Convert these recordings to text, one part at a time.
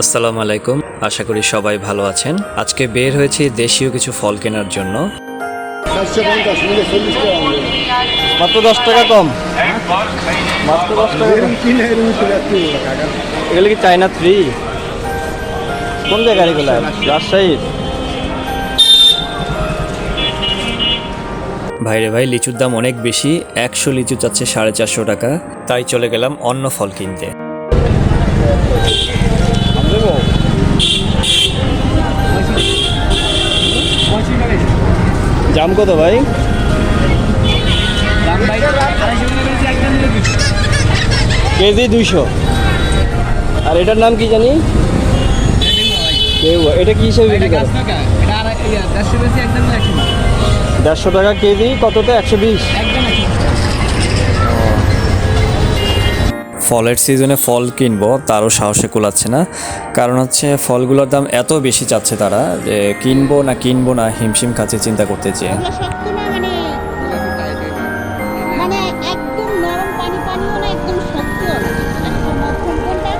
আসসালামু আলাইকুম, আশা করি সবাই ভালো আছেন। আজকে বের হয়েছি দেশীয় কিছু ফল কেনার জন্য। মাত্র 10 টাকা কম, মাত্র 10 টাকা। এগুলো কি চায়না থ্রি? কোন জায়গার এগুলা? রাজশাহীর? ভাইরে ভাই, লিচুর দাম অনেক বেশি। 100 লিচু চাচ্ছে 450 টাকা। তাই চলে গেলাম অন্য ফল কিনতে। জাম কত ভাই? কেজি 200। আর এটার নাম কি জানি? এটা কি হিসেবে বিক্রি করে? 150 টাকা কেজি। কততে? 120। ফলের সিজনে ফল কিনবো তারও সাহসে কুলাচ্ছে না, কারণ হচ্ছে ফলগুলোর দাম এত বেশি চাচ্ছে তারা, যে কিনবো না হিমশিম খাচ্ছে চিন্তা করতে চেয়ে। এগুলো শক্ত না, মানে একদম নরম পানিও না, একদম শক্তও না, একদম মধ্যম কোনটা?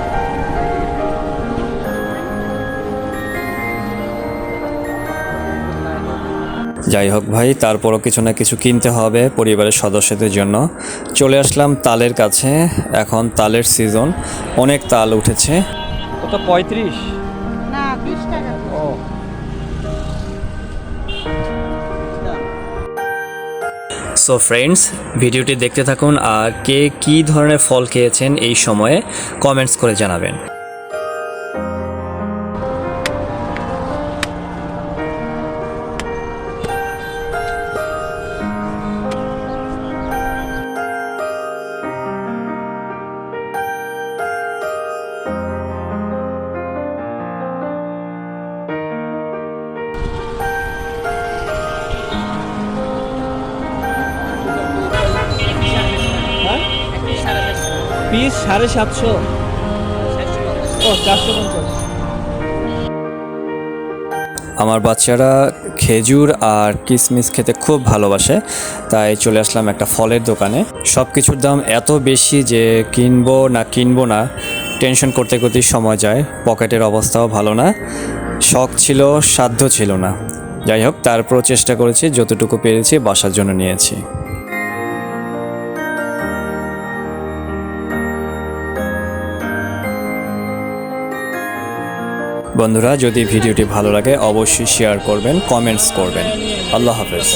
যাই হোক ভাই, তারপরও কিছু না কিছু কিনতে হবে পরিবারের সদস্যদের জন্য। চলে আসলাম তালের কাছে। এখন তালের সিজন, অনেক তাল উঠেছে। কত? 35? না, 20 টাকা। ও, সো ফ্রেন্ডস, ভিডিওটি দেখতে থাকুন আর কে কী ধরনের ফল খেয়েছেন এই সময়ে কমেন্টস করে জানাবেন। পিস 750। ও, 450। আমার বাচ্চারা খেজুর আর কিশমিশ খেতে খুব ভালোবাসে, তাই চলে আসলাম একটা ফলের দোকানে। সব কিছুর দাম এত বেশি যে কিনবো না টেনশন করতে করতেই সময় যায়। পকেটের অবস্থাও ভালো না, শখ ছিল, সাধ্য ছিল না। যাই হোক, তারপরও চেষ্টা করেছি, যতটুকু পেরেছি বাসার জন্য নিয়েছি। বন্ধুরা, যদি ভিডিওটি ভালো লাগে অবশ্যই শেয়ার করবেন, কমেন্টস করবেন। আল্লাহ হাফেজ।